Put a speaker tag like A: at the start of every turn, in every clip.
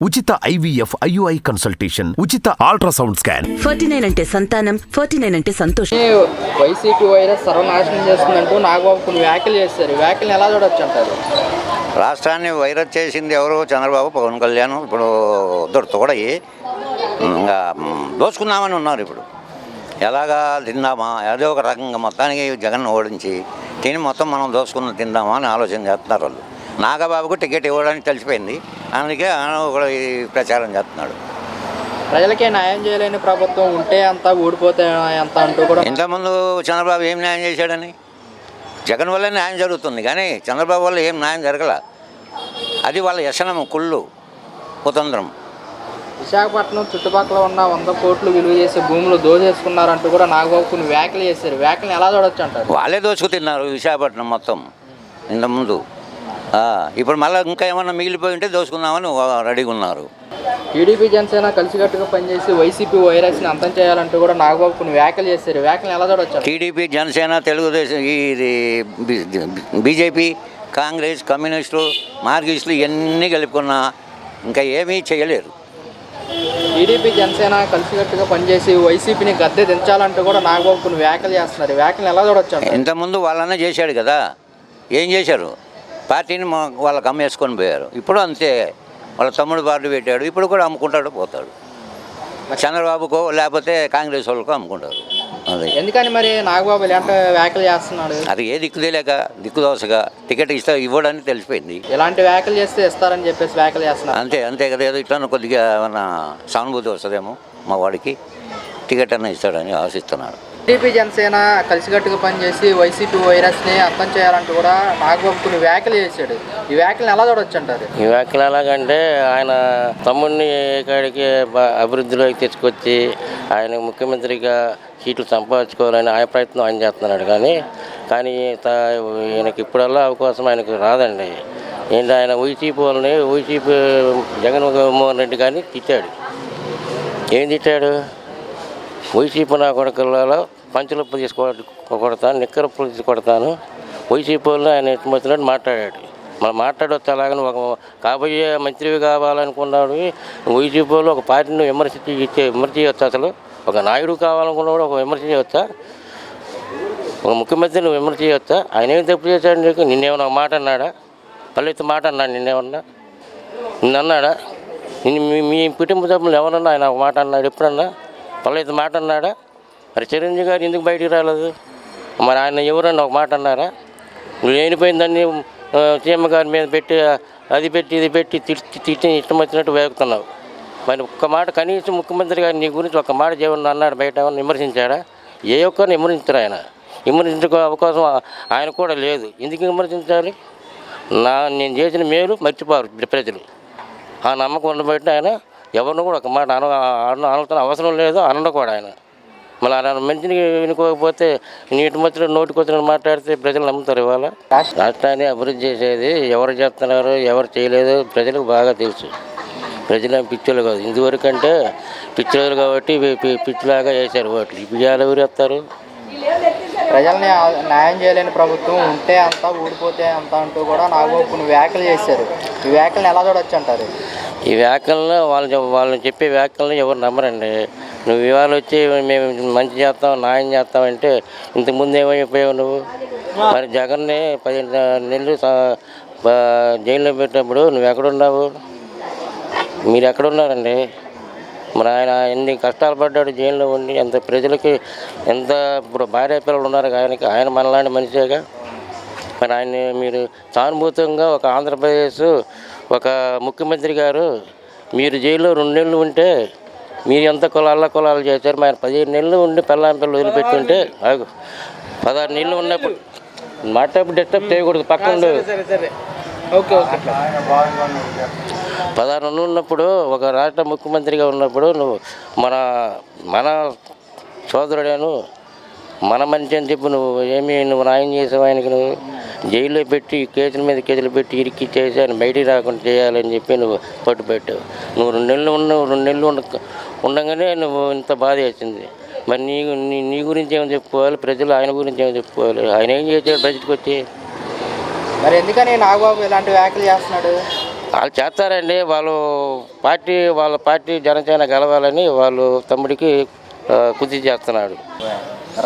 A: ఉచిత IVF IUI consultation, ఉచిత ultrasound scan.
B: 49 అంటే సంతానం, 49 అంటే సంతోషం.
C: వైసీపీ వైరస్ సర్వనాశనం చేస్తుందంటూ నాగబాబు కొన్ని వ్యాఖ్యలు చేస్తారు. వ్యాఖ్యలు ఎలా చూడొచ్చు అంటారు?
D: రాష్ట్రాన్ని వైరస్ చేసింది ఎవరు? చంద్రబాబు, పవన్ కళ్యాణ్. ఇప్పుడు ఇద్దరు కూడా ఇంకా దోచుకుందామని ఉన్నారు. ఇప్పుడు ఎలాగా తిందామా, ఏదో ఒక రకంగా మొత్తానికి జగన్ ఓడించి తిని మొత్తం మనం దోచుకున్న తిందామా అని ఆలోచన చేస్తున్నారు వాళ్ళు. నాగబాబుకు టికెట్ ఇవ్వడానికి తెలిసిపోయింది, అందుకే కూడా ఈ ప్రచారం చేస్తున్నాడు.
C: ప్రజలకే న్యాయం చేయలేని ప్రభుత్వం ఉంటే అంతా ఊడిపోతే అంత అంటూ కూడా
D: ఇంతకుముందు చంద్రబాబు ఏం న్యాయం చేశాడని? జగన్ వల్ల న్యాయం జరుగుతుంది, కానీ చంద్రబాబు వల్ల ఏం న్యాయం జరగల. అది వాళ్ళ యశనం, కుళ్ళు, కుతంత్రం.
C: విశాఖపట్నం చుట్టుపక్కల ఉన్న 100 కోట్లు విలువ చేసే భూములు దోచేసుకున్నారంటూ కూడా నాగబాబు కొన్ని వ్యాఖ్యలు చేశారు. వ్యాఖ్యలు ఎలా చూడొచ్చు అంటారు?
D: వాళ్ళే దోచుకు తిన్నారు విశాఖపట్నం మొత్తం ఇంతకుముందు. ఇప్పుడు మళ్ళీ ఇంకా ఏమన్నా మిగిలిపోయి ఉంటే దోచుకుందామని రెడీగా ఉన్నారు.
C: టీడీపీ జనసేన కలిసికట్టుగా పనిచేసి వైసీపీ వైరస్ని అంతం చేయాలంటూ కూడా నాగబాబు కొన్ని వ్యాఖ్యలు చేశారు. వ్యాఖ్యలు ఎలా చూడొచ్చు?
D: టీడీపీ, జనసేన, తెలుగుదేశం, ఇది బీజేపీ, కాంగ్రెస్, కమ్యూనిస్టులు, మార్కిస్టులు ఇవన్నీ కలుపుకున్నా ఇంకా ఏమీ చేయలేరు.
C: టీడీపీ జనసేన కలిసికట్టుగా పనిచేసి వైసీపీని గద్దె దించాలంటూ కూడా నాగబాబు కొన్ని వ్యాఖ్యలు చేస్తున్నారు. వ్యాఖ్యలు ఎలా చూడొచ్చు?
D: ఇంతకుముందు వాళ్ళనే చేశాడు కదా, ఏం చేశారు? పార్టీని వాళ్ళకి అమ్మేసుకొని పోయారు. ఇప్పుడు అంతే, వాళ్ళ తమ్ముడు పార్టీ పెట్టాడు, ఇప్పుడు కూడా అమ్ముకుంటాడు పోతాడు. చంద్రబాబుకో లేకపోతే కాంగ్రెస్ వాళ్ళకో అమ్ముకుంటారు. అది
C: ఎందుకని మరి నాగబాబు ఇలాంటి వ్యాఖ్యలు చేస్తున్నాడు?
D: అది ఏ దిక్కు తెలియక దిక్కుదోసగా టికెట్ ఇవ్వడానికి తెలిసిపోయింది.
C: ఇలాంటి వ్యాఖ్యలు చేస్తే ఇస్తారని చెప్పేసి వ్యాఖ్యలు చేస్తున్నారు.
D: అంతే కదా, ఏదో ఇట్లా కొద్దిగా ఏమన్నా సానుభూతి వస్తుందేమో మా వాడికి, టికెట్ అన్న ఇస్తాడని ఆశిస్తున్నాడు.
C: టీడీపీ జనసేన కలిసికట్టుగా పనిచేసి వైసీపీ వైరస్ని అంతం చేయాలంటూ కూడా నాగబాబు కొన్ని వ్యాఖ్యలు చేశాడు. ఈ వ్యాఖ్యలు ఎలా చూడొచ్చు అంటారు?
E: ఈ వ్యాఖ్యలు ఎలాగంటే, ఆయన తమ్ముడిని ఏకాడికి అభివృద్ధిలోకి తీసుకొచ్చి ఆయన ముఖ్యమంత్రిగా సీట్లు సంపాదించుకోవాలని ఆయన ప్రయత్నం ఆయన చేస్తున్నాడు. కానీ ఈయనకి ఇప్పుడల్లా అవకాశం ఆయనకు రాదండి. ఏంటి, ఆయన వైసీపీ జగన్మోహన్ రెడ్డి కానీ తిట్టాడు. ఏం తిట్టాడు? వైసీపీ నా కొడుకులలో పంచులప్పు కొడతాను, నిక్కరప్పులు తీసి కొడతాను, వైసీపీ వాళ్ళు ఆయన వచ్చినట్టు మాట్లాడాడు. మనం మాట్లాడవచ్చు. అలాగని ఒక కాబోయే మంత్రివి కావాలనుకున్నాడు వైసీపీ వాళ్ళు ఒక పార్టీని విమర్శించవచ్చు. అసలు ఒక నాయుడు కావాలనుకున్నాడు ఒక విమర్శ చేయవచ్చా? ఒక ముఖ్యమంత్రిని విమర్శ చేయవచ్చా? ఆయన ఏం తప్పు చేశాడు నీకు? నిన్నేమన్నా మాట అన్నాడా? పల్లెత్తి మాట అన్నాడు? నిన్నన్నాడా? మీ కుటుంబ సభ్యులు ఎవరన్నా ఆయన ఒక మాట అన్నాడు? ఎప్పుడన్నా పల్లెత్తి మాట అన్నాడా? మరి చిరంజీవి గారు ఎందుకు బయటికి రాలేదు? మరి ఆయన ఎవరన్నా ఒక మాట అన్నారా? నువ్వు లేనిపోయిందని సీఎం గారి మీద పెట్టి అది పెట్టి ఇది పెట్టి తిట్టి ఇష్టం వచ్చినట్టు వేగుతున్నావు. మరి ఒక్క మాట కనీసం ముఖ్యమంత్రి గారు నీ గురించి ఒక మాట జీవన అన్నాడు, బయట ఏమన్నా విమర్శించాడా? ఏ ఒక్కరిని విమర్శించరు. ఆయన విమర్శించుకో అవకాశం ఆయన కూడా లేదు. ఎందుకు విమర్శించాలి? నేను చేసిన మేలు మర్చిపోరు ప్రజలు. ఆ నమ్మకం ఉండబట్టి ఆయన ఎవరిని కూడా ఒక మాట అనవలసిన అవసరం లేదు, అనడం కూడా ఆయన. మళ్ళీ ఆయన మంచిని వినుకోకపోతే నీటి మధ్యలో నోటికొచ్చిన మాట్లాడితే ప్రజలు నమ్ముతారు. ఇవాళ రాష్ట్రాన్ని అభివృద్ధి చేసేది ఎవరు చేస్తున్నారు, ఎవరు చేయలేదు ప్రజలకు బాగా తెలుసు. ప్రజలు పిచ్చోళ్ళు కాదు. ఇందువరకంటే పిచ్చోళ్ళు కాబట్టి పిచ్చిలాగా వేశారు ఓట్లు. ఇప్పుడు ఎవరు వేస్తారు?
C: ప్రజల్ని న్యాయం చేయలేని ప్రభుత్వం ఉంటే అంతా ఊడిపోతే అంతా అంటూ కూడా నాగబాబు కొన్ని వ్యాఖ్యలు చేశారు. ఈ వ్యాఖ్యలను ఎలా చూడొచ్చు అంటారు?
E: ఈ వ్యాఖ్యలను వాళ్ళని చెప్పే వ్యాఖ్యలను ఎవరు నమ్మరండి. నువ్వు ఇవాళ వచ్చి మేము మంచి చేస్తాం, న్యాయం చేస్తామంటే ఇంతకుముందు ఏమైపోయావు నువ్వు? మరి జగన్ని 15 నెలలు జైల్లో పెట్టినప్పుడు నువ్వు ఎక్కడున్నావు? మీరు ఎక్కడున్నారండి? మరి ఆయన ఎన్ని కష్టాలు పడ్డాడు జైల్లో ఉండి. ఎంత ప్రజలకి ఎంత ఇప్పుడు భార్య పిల్లలు ఉన్నారు ఆయన మనలాంటి మనిషిగా. మరి ఆయన్ని మీరు సానుభూతంగా ఒక ఆంధ్రప్రదేశ్ ఒక ముఖ్యమంత్రి గారు మీరు జైల్లో 2 నెలలు ఉంటే మీరు ఎంత కులాలు చేశారు? మరి 15 నెలలు ఉండి పిల్లలు వదిలిపెట్టుంటే 16 నెలలు ఉన్నప్పుడు మాట్లాడి డిస్టర్బ్ చేయకూడదు. పక్కన 16 నెలలు ఉన్నప్పుడు ఒక రాష్ట్ర ముఖ్యమంత్రిగా ఉన్నప్పుడు నువ్వు మన సోదరుడాను మన మనిషి అని చెప్పి నువ్వు న్యాయం చేసావు. ఆయనకి నువ్వు జైల్లో పెట్టి కేసుల మీద కేసులు పెట్టి ఇరికి చేసి ఆయన బయటికి రాకుండా చేయాలని చెప్పి నువ్వు పట్టుపెట్టావు. నువ్వు 2 నెలలు ఉండగానే నువ్వు ఇంత బాధ వేసింది. మరి నీ గురించి ఏమో చెప్పుకోవాలి, ప్రజలు ఆయన గురించి ఏమో చెప్పుకోవాలి. ఆయన ఏం చేశాడు ప్రజలకు వచ్చి?
C: మరి ఎందుకని నాగబాబు ఇలాంటి వ్యాఖ్యలు చేస్తున్నాడు?
E: వాళ్ళు చేస్తారండి. వాళ్ళ పార్టీ జనసేన గెలవాలని వాళ్ళు తమ్ముడికి కృషి చేస్తున్నాడు.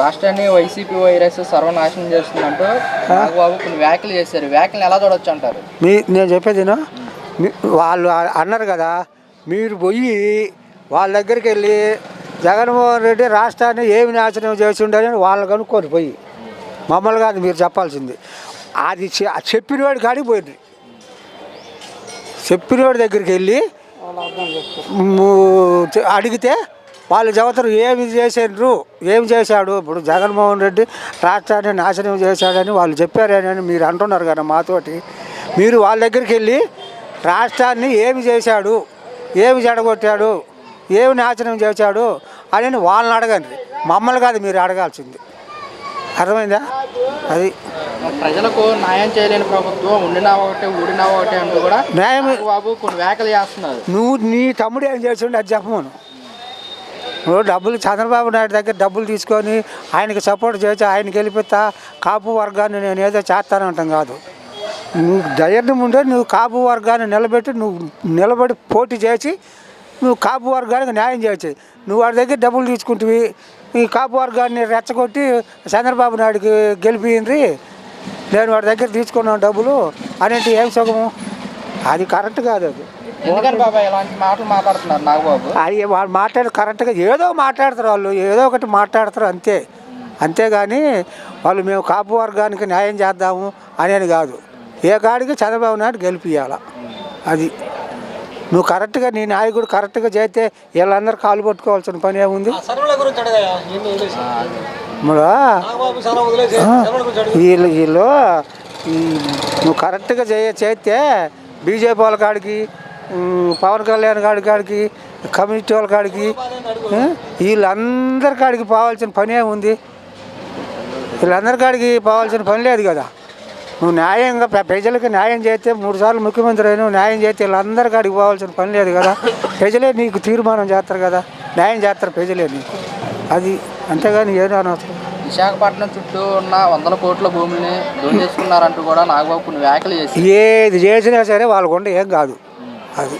C: రాష్ట్రాన్ని వైసీపీ వైరస్ సర్వనాశనం చేస్తుందంటూ నాగబాబు కొన్ని వ్యాఖ్యలు చేశారు. వ్యాఖ్యలు ఎలా చూడొచ్చు అంటారు?
F: నేను చెప్పేది వాళ్ళు అన్నారు కదా, మీరు పోయి వాళ్ళ దగ్గరికి వెళ్ళి జగన్మోహన్ రెడ్డి రాష్ట్రాన్ని ఏమి నాశనం చేసి ఉండాలని వాళ్ళు కనుక్కొని పోయి మమ్మల్ని కాదు మీరు చెప్పాల్సింది. అది చెప్పినవాడి కాడికి పోయింది. చెప్పినవాడి దగ్గరికి వెళ్ళి అడిగితే వాళ్ళు చెబుతారు ఏమి చేశాడు. ఇప్పుడు జగన్మోహన్ రెడ్డి రాష్ట్రాన్ని నాశనం చేశాడని వాళ్ళు చెప్పారని మీరు అంటున్నారు కదా మాతోటి. మీరు వాళ్ళ దగ్గరికి వెళ్ళి రాష్ట్రాన్ని ఏమి చేశాడు, ఏమి జడగొట్టాడు, ఏమి నాశనం చేశాడు అని వాళ్ళని అడగండి, మమ్మల్ని కాదు మీరు అడగాల్సింది. అర్థమైందా? అది
C: ప్రజలకు న్యాయం చేయలేని ప్రభుత్వం ఉండినా ఒకటే ఊడినా ఒకటే అంటూ కూడా న్యాయం బాబు కొన్ని వ్యాఖ్యలు చేస్తున్నారు.
F: నీ తమ్ముడు ఏం చేసిండు అది చెప్పమను. నువ్వు డబ్బులు చంద్రబాబు నాయుడు దగ్గర డబ్బులు తీసుకొని ఆయనకి సపోర్ట్ చేసి ఆయనకి వెళ్ళిపోతా కాపు వర్గాన్ని నేను ఏదో చేస్తానంటాం కాదు. నువ్వు ధైర్యం ఉండే నువ్వు కాపు వర్గాన్ని నిలబడి పోటీ చేసి నువ్వు కాపు వర్గానికి న్యాయం చేసి నువ్వు వాడి దగ్గర డబ్బులు తీసుకుంటువి. ఈ కాపు వర్గాన్ని రెచ్చగొట్టి చంద్రబాబు నాయుడికి గెలిపింది నేను వాడి దగ్గర తీసుకున్నాను డబ్బులు అనేది ఏం సుఖము? అది కరెక్ట్ కాదు. అది
C: ఎందుకని బాబాయ్ ఇలాంటి మాటలు మాట్లాడుతున్నారు నాగబాబు?
F: అది వాళ్ళు మాట్లాడి కరెక్ట్గా ఏదో మాట్లాడతారు, వాళ్ళు ఏదో ఒకటి మాట్లాడతారు అంతే. అంతేగాని వాళ్ళు మేము కాపు వర్గానికి న్యాయం చేద్దాము అనేది కాదు. ఏ కాడికి చంద్రబాబు నాయుడు గెలిపియాల. అది నువ్వు కరెక్ట్గా నీ నాయకుడు కరెక్ట్గా చేస్తే వీళ్ళందరూ కాలు పట్టుకోవాల్సిన పని ఏముంది? వీళ్ళు నువ్వు కరెక్ట్గా చేస్తే బీజేపీ వాళ్ళ కాడికి, పవన్ కళ్యాణ్ కాడికి, కమ్యూనిటీ వాళ్ళ కాడికి, వీళ్ళందరి కాడికి పోవాల్సిన పని ఏముంది? వీళ్ళందరి కాడికి పోవాల్సిన పని లేదు కదా. నువ్వు న్యాయంగా ప్రజలకు న్యాయం చేస్తే 3 సార్లు ముఖ్యమంత్రి అయినా న్యాయం చేస్తే వీళ్ళందరి కాడికి పోవాల్సిన పని లేదు కదా. ప్రజలే నీకు తీర్మానం చేస్తారు కదా, న్యాయం చేస్తారు ప్రజలే నీకు. అది అంతేగాని ఏదో అనవసరం.
C: విశాఖపట్నం చుట్టూ ఉన్న 100 కోట్ల భూమిని దోచేసుకున్నారంటూ కూడా నాగబాబు కొన్ని వ్యాఖ్యలు చేసి
F: ఏది చేసినా సరే వాళ్ళకుండా ఏం కాదు. అది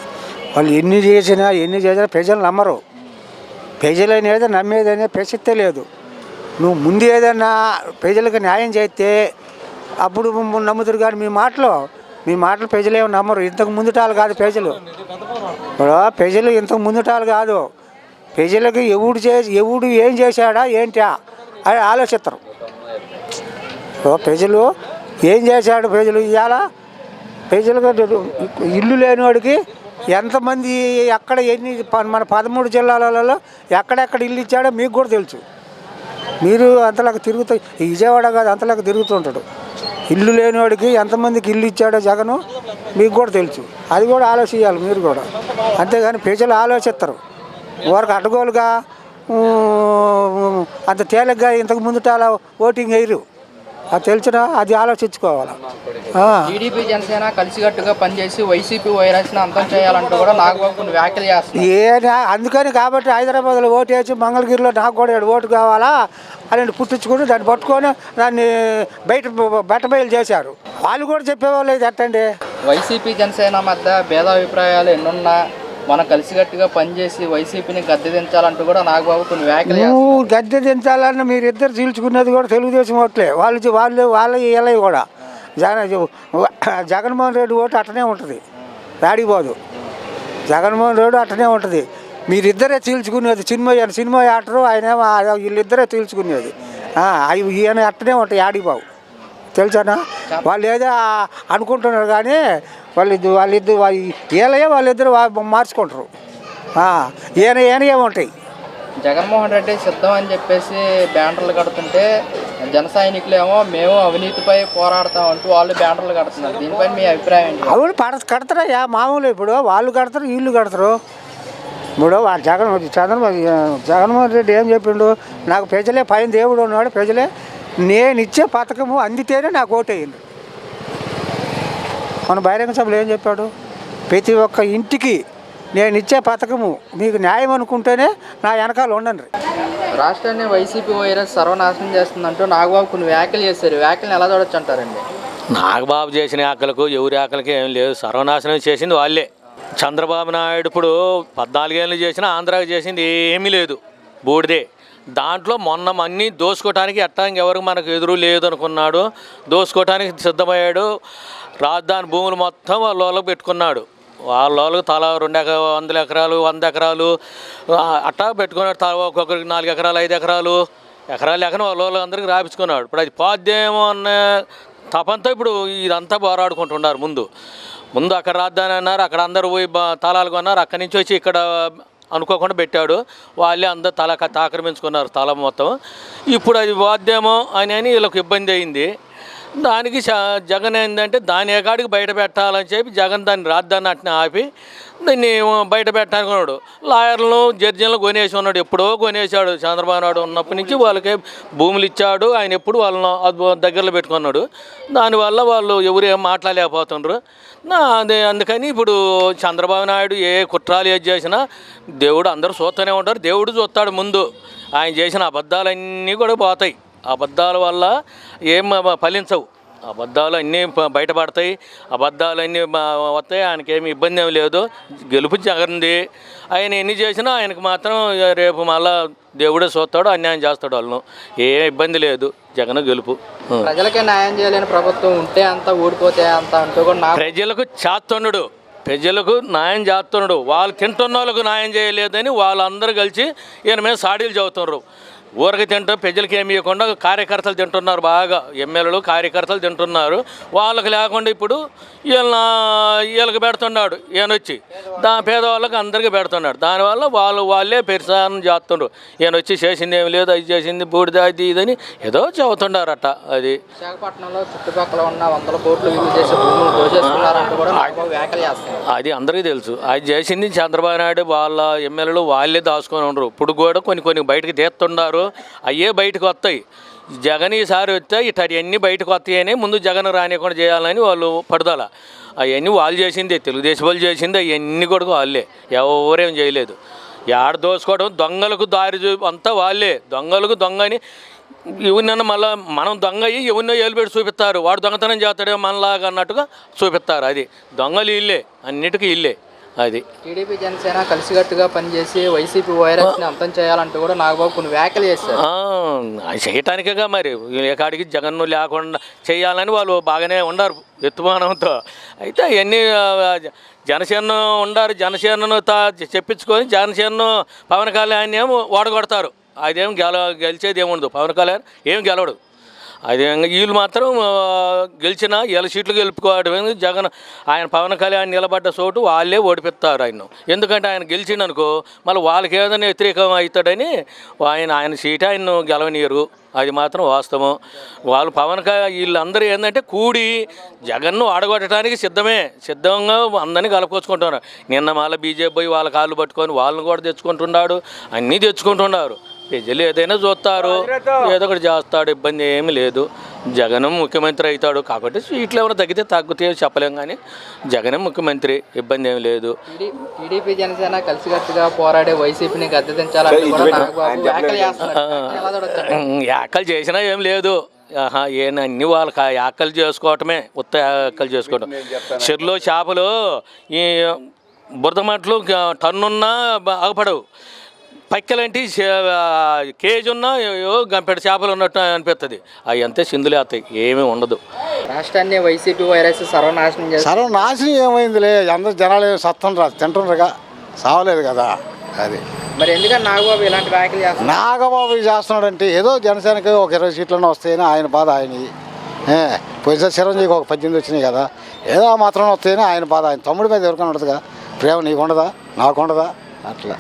F: వాళ్ళు ఎన్ని చేసినా ప్రజలు నమ్మరు. ప్రజలు అనేది నమ్మేది అనేది ప్రసక్తే లేదు. నువ్వు ముందు ఏదైనా ప్రజలకు న్యాయం చేస్తే అప్పుడు నమ్ముతారు. కానీ మీ మాటలు ప్రజలు ఏమి నమ్మరు. ఇంతకు ముందుటాలు కాదు ప్రజలు ఇంతకు ముందుటాలు కాదు. ప్రజలకు ఎవడు ఏం చేశాడా ఏంటా అని ఆలోచిస్తారు. ప్రజలు ఏం చేశాడు, ప్రజలు ఇవాళ ప్రజలకు ఇల్లు లేనివాడికి ఎంతమంది ఎక్కడ మన 13 జిల్లాలలో ఎక్కడెక్కడ ఇల్లు ఇచ్చాడో మీకు కూడా తెలుసు. మీరు అంతలాగా తిరుగుతూ విజయవాడ కాదు అంతలాగా తిరుగుతుంటాడు. ఇల్లు లేనివాడికి ఎంతమందికి ఇల్లు ఇచ్చాడో జగను మీకు కూడా తెలుసు. అది కూడా ఆలోచించాలి మీరు కూడా. అంతేగాని ప్రజలు ఆలోచిస్తారు. వారికి అడ్డగోలుగా అంత తేలిగ్గా ఇంతకు ముందుట ఓటింగ్ వేయరు. అది తెలిసినా అది ఆలోచించుకోవాలి.
C: టీడీపీ జనసేన కలిసికట్టుగా పనిచేసి వైసీపీ వైరస్ని అంతం చేయాలంటూ కూడా నాగబాబు కొన్ని వ్యాఖ్యలు చేస్తారు.
F: అందుకని కాబట్టి హైదరాబాద్లో ఓటు వేసి మంగళగిరిలో నాకు కూడా ఓటు కావాలా అని పుట్టించుకుని దాన్ని పట్టుకొని దాన్ని బయటబయలు చేశారు. వాళ్ళు కూడా చెప్పేవాళ్ళు ఇది ఎట్టండి.
C: వైసీపీ జనసేన మధ్య భేదాభిప్రాయాలు ఎన్నున్నా మనం కలిసికట్టుగా పనిచేసి వైసీపీని గద్దె దించాలంటూ కూడా నాగబాబు కొన్ని వ్యాఖ్యలు.
F: నువ్వు గద్దె దించాలని మీరిద్దరు చీల్చుకున్నది కూడా తెలుగుదేశం ఓట్లే. వాళ్ళ ఇలా కూడా జగన్మోహన్ రెడ్డి ఓటు అట్టనే ఉంటుంది, రాడిపోదు. జగన్మోహన్ రెడ్డి అట్టనే ఉంటుంది. మీరిద్దరే చీల్చుకునేది. సినిమా యాక్టరు ఆయనేమో వీళ్ళిద్దరే చీల్చుకునేది. ఈయన అట్టనే ఉంటాయి ఆడిబాబు. తెలుసానా? వాళ్ళు ఏదో అనుకుంటున్నారు కానీ వాళ్ళిద్దరు వాళ్ళిద్దరు మార్చుకుంటారు. ఈయన ఏముంటాయి.
C: జగన్మోహన్ రెడ్డి సిద్ధం అని చెప్పేసి బ్యానర్లు కడుతుంటే జన సైనికులు ఏమో మేము అవినీతిపై పోరాడతామంటూ వాళ్ళు బ్యానర్లు కడుతున్నారు. దీనిపై మీ అభిప్రాయం ఏంటి?
F: అవును కడతారా మామూలు. ఇప్పుడు వాళ్ళు కడతారు వీళ్ళు కడతారు. ఇప్పుడు జగన్మోహన్ రెడ్డి ఏం చెప్పిండు? నాకు ప్రజలే పైన దేవుడు ఉన్నాడు, ప్రజలే నేను ఇచ్చే పథకము అందితేనే నాకు ఓటేయండి. మన బహిరంగ సభలో ఏం చెప్పాడు? ప్రతి ఒక్క ఇంటికి నేను ఇచ్చే పథకము మీకు న్యాయం అనుకుంటేనే నా వెనకాల ఉండండి.
C: రాష్ట్రాన్ని వైసీపీ వైరస్ సర్వనాశనం చేస్తుందంటూ నాగబాబు కొన్ని వ్యాఖ్యలు చేశారు. వ్యాఖ్యలను ఎలా చూడొచ్చు అంటారండి?
G: నాగబాబు చేసిన ఆకలకు ఎవరి ఆకలికి ఏం లేదు, సర్వనాశనం చేసింది వాళ్ళే. చంద్రబాబు నాయుడు ఇప్పుడు 14 ఏళ్ళు చేసినా ఆంధ్రాకి చేసింది ఏమీ లేదు, బూడిదే. దాంట్లో మొన్న అన్నీ దోసుకోవటానికి ఎట్టానికి ఎవరికి మనకు ఎదురు లేదు అనుకున్నాడు, దోసుకోవటానికి సిద్ధమయ్యాడు. రాజధాని భూములు మొత్తం వాళ్ళకి పెట్టుకున్నాడు, వాళ్ళకి తల 200 ఎకరాలు 100 ఎకరాలు అట్టా పెట్టుకున్నాడు. ఒక్కొక్కరికి 4 ఎకరాలు 5 ఎకరాలు లేకనే వాళ్ళందరికీ రాపించుకున్నాడు. ఇప్పుడు అది పోద్దేమో అన్న తపంతో ఇప్పుడు ఇదంతా పోరాడుకుంటున్నారు. ముందు అక్కడ రాజధాని అన్నారు, అక్కడ అందరూ పోయి తలాలు కొన్నారు, అక్కడి నుంచి వచ్చి ఇక్కడ అనుకోకుండా పెట్టాడు. వాళ్ళే అందరూ ఆక్రమించుకున్నారు తల మొత్తం. ఇప్పుడు అది పోద్దేమో అని వీళ్ళకి ఇబ్బంది అయింది. దానికి జగన్ ఏంటంటే దాని ఏకాడికి బయట పెట్టాలని చెప్పి జగన్ దాన్ని రాజధాని అట్నే ఆపి దాన్ని బయట పెట్టాలనుకున్నాడు. లాయర్లను జడ్జీలను కొనేసి ఉన్నాడు, ఎప్పుడో కొనేసాడు. చంద్రబాబు నాయుడు ఉన్నప్పటి నుంచి వాళ్ళకి భూములు ఇచ్చాడు, ఆయన ఎప్పుడు వాళ్ళను దగ్గరలో పెట్టుకున్నాడు. దానివల్ల వాళ్ళు ఎవరు ఏం మాట్లాడలేకపోతున్నారు. అందుకని ఇప్పుడు చంద్రబాబు నాయుడు ఏ కుట్రాలు ఏది చేసినా దేవుడు అందరూ చూస్తూనే ఉంటారు, దేవుడు చూస్తాడు ముందు. ఆయన చేసిన అబద్ధాలన్నీ కూడా పోతాయి, అబద్ధాల వల్ల ఏం ఫలించవు, అబద్ధాలు అన్నీ బయటపడతాయి, అబద్ధాలు అన్నీ వస్తాయి. ఆయనకేమి ఇబ్బంది ఏమి లేదు, గెలుపు జగన్ది. ఆయన ఎన్ని చేసినా ఆయనకు మాత్రం రేపు మళ్ళా దేవుడే చూస్తాడు, అన్యాయం చేస్తాడు. వాళ్ళను ఏ ఇబ్బంది లేదు, జగన్ గెలుపు.
C: ప్రజలకే న్యాయం చేయలేని ప్రభుత్వం ఉంటే అంత ఊడిపోతే అంత అంటూ కూడా
G: ప్రజలకు చేస్తున్నాడు, ప్రజలకు న్యాయం చేస్తున్నాడు. వాళ్ళు తింటున్న వాళ్ళకు న్యాయం చేయలేదని వాళ్ళందరూ కలిసి ఈయన మీద సాడీలు చదువుతున్నారు. ఊరికి తింటాం, ప్రజలకి ఏమి ఇవ్వకుండా కార్యకర్తలు తింటున్నారు, బాగా ఎమ్మెల్యేలు కార్యకర్తలు తింటున్నారు. వాళ్ళకి లేకుండా ఇప్పుడు వీళ్ళకి పెడుతున్నాడు ఈయన వచ్చి, పేదవాళ్ళకి అందరికీ పెడుతున్నాడు. దానివల్ల వాళ్ళే పెరిసానం చేస్తుండ్రు. ఈయన వచ్చి చేసింది ఏమి లేదు, అది చేసింది బూడిద అది ఇదని ఏదో చదువుతున్నారట. అది
C: విశాఖపట్నంలో చుట్టుపక్కల ఉన్న 100 కోట్లు విలువ చేసే భూములు దోచేసుకున్నారంటూ కూడా వ్యాఖ్యలు చేస్తారు.
G: అది అందరికీ తెలుసు. అది చేసింది చంద్రబాబు నాయుడు, వాళ్ళ ఎమ్మెల్యేలు వాళ్ళే దాచుకొని ఉండరు. ఇప్పుడు కూడా కొన్ని బయటకు తీస్తున్నారు, అయ్యే బయటకు వస్తాయి. జగన్ ఈసారి వస్తే ఇటన్నీ బయటకు వస్తాయని ముందు జగన్ రానియకుండా చేయాలని వాళ్ళు పడుదల. అవన్నీ వాళ్ళు చేసిందే, తెలుగుదేశం వాళ్ళు చేసింది, అవన్నీ కూడా వాళ్ళే, ఎవరేం చేయలేదు. ఏడ దోసుకోవడం, దొంగలకు దారి అంతా వాళ్ళే. దొంగలకు దొంగ అని ఎవరినన్నా మళ్ళీ మనం దొంగ అయ్యి ఎవరినో ఏలుపెట్టి చూపిస్తారు, వాడు దొంగతనం చేస్తాడే మనలాగా అన్నట్టుగా చూపిస్తారు. అది దొంగలు ఇల్లే, అన్నిటికీ ఇల్లే. అది
C: టీడీపీ జనసేన కలిసికట్టుగా పనిచేసి వైసీపీ వైరస్ని అంతం చేయాలంటూ కూడా నాగబాబు కొన్ని వ్యాఖ్యలు చేస్తారు.
G: చేయటానికేగా మరి ఏకాడికి జగన్ను లేకుండా చేయాలని వాళ్ళు బాగానే ఉన్నారు ఎత్తుమానంతో. అయితే అవన్నీ జనసేన ఉండారు, జనసేనను చెప్పించుకొని జనసేనను పవన్ కళ్యాణ్ ఏమో ఓడగొడతారు. అదేం గెలిచేది ఏముండదు, పవన్ కళ్యాణ్ ఏం గెలవడు. అదే వీళ్ళు మాత్రం గెలిచినా వీళ్ళ సీట్లు గెలుపుకోవడం. జగన్ ఆయన పవన్ కళ్యాణ్ నిలబడ్డ చోటు వాళ్ళే ఓడిపిస్తారు ఆయన. ఎందుకంటే ఆయన గెలిచిండనుకో మళ్ళీ వాళ్ళకి ఏదైనా వ్యతిరేకం అవుతాడని ఆయన సీట్ ఆయన గెలవనీయరు. అది మాత్రం వాస్తవం. వాళ్ళు వీళ్ళందరూ ఏంటంటే కూడి జగన్ను ఆడగొట్టడానికి సిద్ధంగా అందరినీ కలుపుకొచ్చుకుంటున్నారు. నిన్న మళ్ళీ బీజేపీ పోయి వాళ్ళ కాళ్ళు పట్టుకొని వాళ్ళని కూడా తెచ్చుకుంటున్నాడు, అన్నీ తెచ్చుకుంటున్నారు. ప్రజలు ఏదైనా చూస్తారు, ఏదో ఒకటి చేస్తాడు, ఇబ్బంది ఏమీ లేదు. జగన్ ముఖ్యమంత్రి అవుతాడు కాబట్టి సీట్లు ఏమైనా తగ్గితే చెప్పలేం, కానీ జగన్ ముఖ్యమంత్రి, ఇబ్బంది ఏమి లేదు.
C: టీడీపీ జనసేన కలిసికట్టుగా పోరాడే వైసీపీని గద్దెదించాలని
G: యాకలు చేసినా ఏం లేదు. అన్నీ వాళ్ళకి యాకలు చేసుకోవటమే, ఉత్త యాకలు చేసుకోవటం. చెరులో చేపలు ఈ బురదమట్లు టన్నున్నా ఆగపడవు, పక్కలంటి కేజీ ఉన్నా గంపెడ చేపలు ఉన్నట్టు అనిపిస్తుంది. అవి అంతే సింధులే అవుతాయి, ఏమీ ఉండదు.
C: రాష్ట్రాన్ని వైసీపీ వైరస్
F: సర్వనాశనం ఏమైందిలే, అందరు జనాలు సత్తుండ్రా తింటుండ్రుగా, సావలేదు కదా. అది
C: మరి ఎందుకని నాగబాబు ఇలాంటి వ్యాఖ్యలు చేస్తున్నారు?
F: నాగబాబు చేస్తున్నాడంటే ఏదో జనసేనకి ఒక 20 సీట్లన్నా వస్తాయని ఆయన బాధ ఆయనది. పోయినసారి చిరంజీవికి ఒక 18 వచ్చినాయి కదా, ఏదో మాత్రం వస్తాయని ఆయన బాధ. ఆయన తమ్ముడి మీద ఎవరికైనా ఉండదుగా, ప్రేమ నీకు ఉండదా, నాకు ఉండదా, అట్లా.